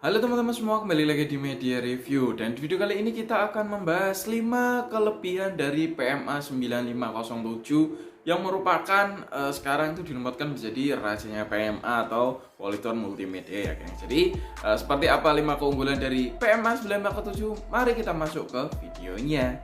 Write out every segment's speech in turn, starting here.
Halo teman-teman semua, kembali lagi di Media Review. Dan di video kali ini kita akan membahas 5 kelebihan dari PMA 9507 yang merupakan sekarang itu dinamakan menjadi rajanya PMA atau Polytron Multimedia ya geng. Jadi seperti apa 5 keunggulan dari PMA 9507? Mari kita masuk ke videonya.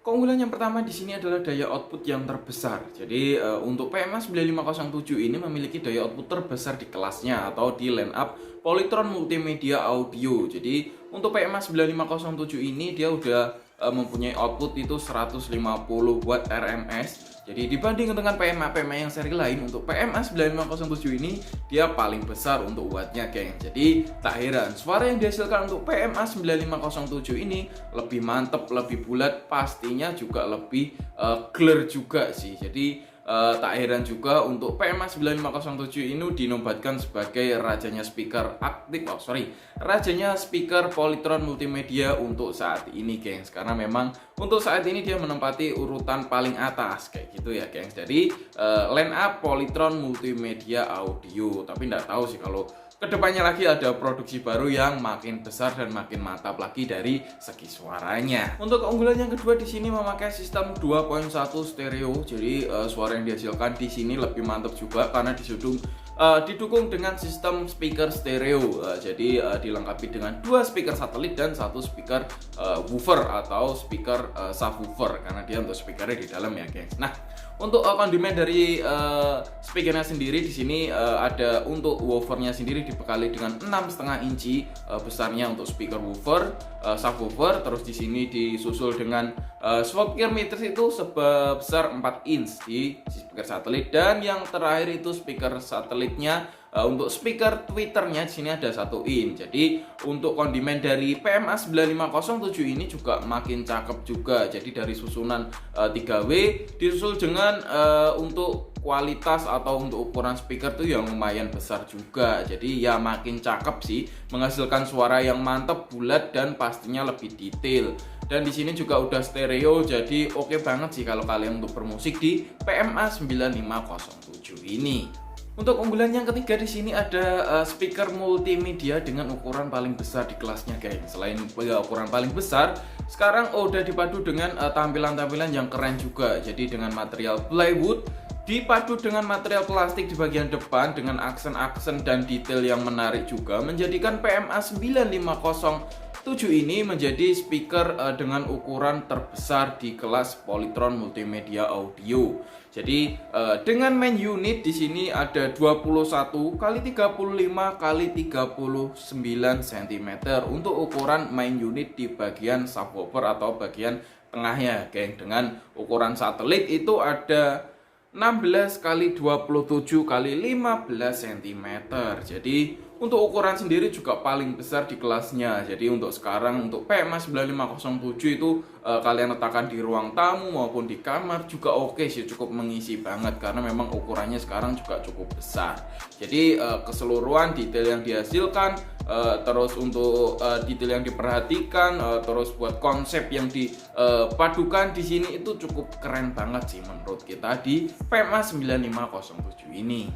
Keunggulan yang pertama di sini adalah daya output yang terbesar. Jadi untuk PMA 9507 ini memiliki daya output terbesar di kelasnya atau di line up Polytron Multimedia Audio. Jadi untuk PMA 9507 ini dia udah mempunyai output itu 150 watt RMS. Jadi dibanding dengan PMA yang seri lain, untuk PMA 9507 ini dia paling besar untuk wattnya geng. Jadi tak heran suara yang dihasilkan untuk PMA 9507 ini lebih mantep, lebih bulat, pastinya juga lebih clear juga sih. Jadi tak heran juga untuk PMA 9507 ini dinobatkan sebagai rajanya speaker rajanya speaker Polytron Multimedia untuk saat ini gengs. Karena memang untuk saat ini dia menempati urutan paling atas kayak gitu ya gengs. Jadi line up Polytron Multimedia Audio. Tapi nggak tahu sih kalau kedepannya lagi ada produksi baru yang makin besar dan makin mantap lagi dari segi suaranya. Untuk keunggulan yang kedua di sini memakai sistem 2.1 stereo. Jadi suara yang dihasilkan di sini lebih mantap juga karena didukung dengan sistem speaker stereo. Jadi dilengkapi dengan 2 speaker satelit dan 1 speaker woofer atau speaker subwoofer karena dia untuk speakernya di dalam ya guys. Nah, untuk kondimen dari speakernya sendiri di sini ada untuk woofernya sendiri dibekali dengan 6,5 inci besarnya untuk speaker woofer, subwoofer. Terus di sini disusul dengan speaker meters itu sebesar 4 inch di speaker satelit, dan yang terakhir itu speaker satelitnya untuk speaker tweeternya di sini ada 1 inch. Jadi untuk kondimen dari PMA 9507 ini juga makin cakep juga. Jadi dari susunan 3W disusul dengan untuk kualitas atau untuk ukuran speaker tuh yang lumayan besar juga. Jadi ya makin cakep sih, menghasilkan suara yang mantep, bulat, dan pastinya lebih detail. Dan di sini juga udah stereo, jadi oke banget sih kalau kalian untuk bermusik di PMA 9507 ini. Untuk unggulan yang ketiga di sini ada speaker multimedia dengan ukuran paling besar di kelasnya guys. Selain ukuran paling besar, sekarang udah dipadu dengan tampilan-tampilan yang keren juga. Jadi dengan material plywood dipadu dengan material plastik di bagian depan dengan aksen-aksen dan detail yang menarik juga, menjadikan PMA 9507 ini menjadi speaker dengan ukuran terbesar di kelas Polytron Multimedia Audio. Jadi dengan main unit di sini ada 21 x 35 x 39 cm untuk ukuran main unit di bagian subwoofer atau bagian tengahnya, geng. Dengan ukuran satelit itu ada 16 x 27 x 15 cm. Jadi untuk ukuran sendiri juga paling besar di kelasnya. Jadi untuk sekarang untuk PMA 9507 itu kalian letakkan di ruang tamu maupun di kamar juga oke sih, cukup mengisi banget karena memang ukurannya sekarang juga cukup besar. Jadi keseluruhan detail yang dihasilkan, terus untuk detail yang diperhatikan, terus buat konsep yang dipadukan di sini itu cukup keren banget sih menurut kita di PMA 9507 ini.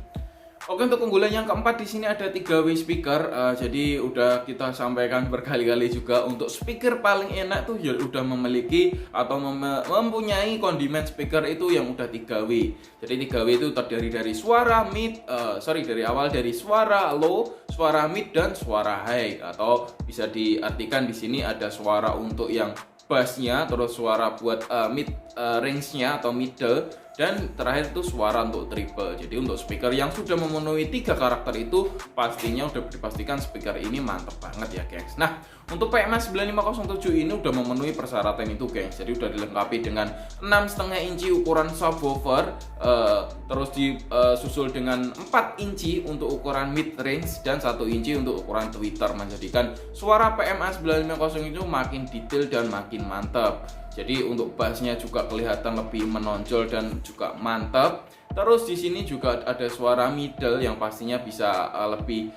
Oke, untuk keunggulan yang keempat di sini ada 3W speaker. Jadi udah kita sampaikan berkali-kali juga, untuk speaker paling enak tuh ya udah memiliki atau mempunyai kondimen speaker itu yang udah 3W. Jadi 3W itu terdiri dari suara mid, dari awal dari suara low, suara mid, dan suara high. Atau bisa diartikan di sini ada suara untuk yang bassnya, terus suara buat mid range-nya atau middle, dan terakhir itu suara untuk triple. Jadi untuk speaker yang sudah memenuhi 3 karakter itu pastinya udah dipastikan speaker ini mantep banget ya guys. Nah, untuk PMA 9507 ini udah memenuhi persyaratan itu guys. Jadi udah dilengkapi dengan 6,5 inci ukuran subwoofer, terus disusul dengan 4 inci untuk ukuran mid range dan 1 inci untuk ukuran tweeter, menjadikan suara PMA 9507 itu makin detail dan makin mantap. Jadi untuk bassnya juga kelihatan lebih menonjol dan juga mantap. Terus di sini juga ada suara middle yang pastinya bisa lebih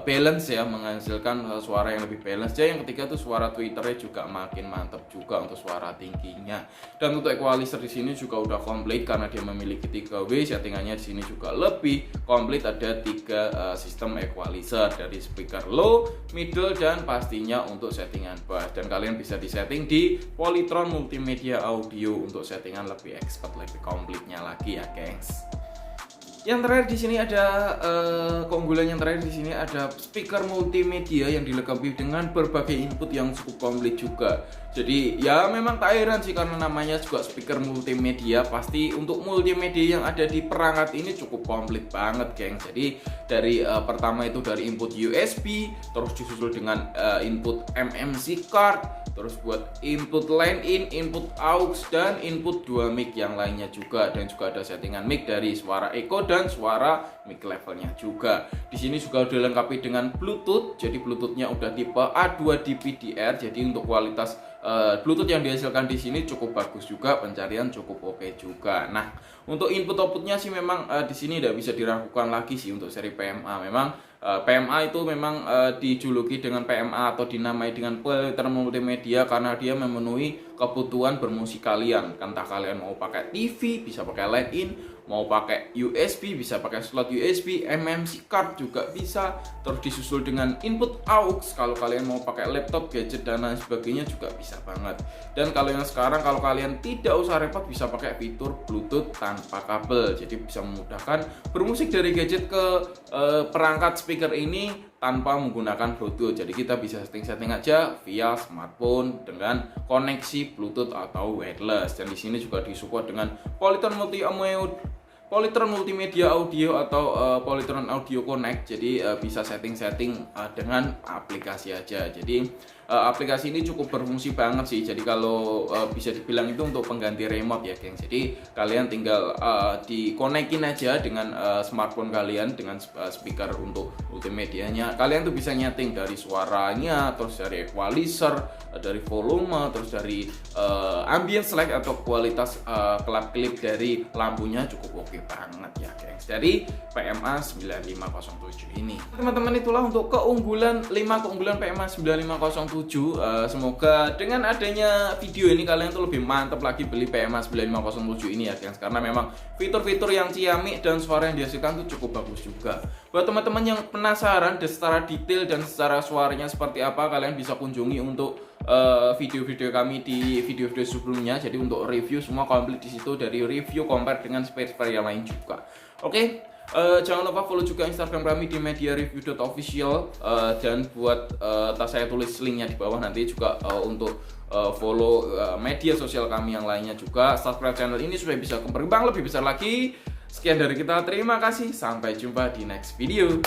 balance ya, menghasilkan suara yang lebih balance. Dan yang ketiga tuh suara tweeternya juga makin mantap juga untuk suara tingginya. Dan untuk equalizer di sini juga udah komplit karena dia memiliki 3W. Settingannya di sini juga lebih komplit, ada 3 sistem equalizer dari speaker low, middle, dan pastinya untuk settingan bass. Dan kalian bisa disetting di Polytron Multimedia Audio untuk settingan lebih expert, lebih komplitnya lagi ya, gengs. Yang terakhir di sini ada keunggulan yang terakhir di sini ada speaker multimedia yang dilengkapi dengan berbagai input yang cukup komplit juga. Jadi ya memang tak heran sih karena namanya juga speaker multimedia, pasti untuk multimedia yang ada di perangkat ini cukup komplit banget, geng. Jadi dari pertama itu dari input USB, terus disusul dengan input MMC card, terus buat input line in, input aux, dan input 2 mic yang lainnya juga, dan juga ada settingan mic dari suara echo dan suara mic levelnya juga. Di sini juga udah dilengkapi dengan Bluetooth. Jadi Bluetoothnya udah tipe A2DPDR. Jadi untuk kualitas Bluetooth yang dihasilkan di sini cukup bagus juga, pencarian cukup oke juga. Nah, untuk input outputnya sih memang di sini tidak bisa diragukan lagi sih untuk seri PMA. Memang PMA itu memang dijuluki dengan PMA atau dinamai dengan Polytron Multimedia karena dia memenuhi kebutuhan bermusik kalian. Entah kalian mau pakai TV bisa pakai line in, mau pakai USB bisa pakai slot USB, MMC card juga bisa, terus disusul dengan input aux kalau kalian mau pakai laptop, gadget, dan lain sebagainya juga bisa banget. Dan kalau yang sekarang, kalau kalian tidak usah repot bisa pakai fitur Bluetooth tanpa kabel, jadi bisa memudahkan bermusik dari gadget ke perangkat speaker ini tanpa menggunakan Bluetooth. Jadi kita bisa setting-setting aja via smartphone dengan koneksi Bluetooth atau wireless. Dan di sini juga disupport dengan Polytron Multimedia Audio atau Polytron Audio Connect. Jadi bisa setting-setting dengan aplikasi aja. Jadi aplikasi ini cukup berfungsi banget sih. Jadi kalau bisa dibilang itu untuk pengganti remote ya, geng. Jadi kalian tinggal dikonekin aja dengan smartphone kalian dengan speaker untuk multimedianya. Kalian tuh bisa nyeting dari suaranya, terus dari equalizer, dari volume, terus dari ambience light atau kualitas kelap-kelip dari lampunya cukup oke banget ya, gengs. Dari PMA 9507 ini. Teman-teman, itulah untuk 5 keunggulan PMA 9507. Semoga dengan adanya video ini kalian tuh lebih mantap lagi beli PMA 9507 ini ya, gengs. Karena memang fitur-fitur yang ciamik dan suara yang dihasilkan tuh cukup bagus juga. Buat teman-teman yang penasaran dan secara detail dan secara suaranya seperti apa, kalian bisa kunjungi untuk video-video kami di video-video sebelumnya. Jadi untuk review semua komplit di situ, dari review compare dengan spare-spare yang lain juga. Oke. Jangan lupa follow juga Instagram kami di mediareview.official, dan buat saya tulis linknya di bawah nanti juga untuk follow media sosial kami yang lainnya juga. Subscribe channel ini supaya bisa berkembang lebih besar lagi. Sekian dari kita, terima kasih, sampai jumpa di next video.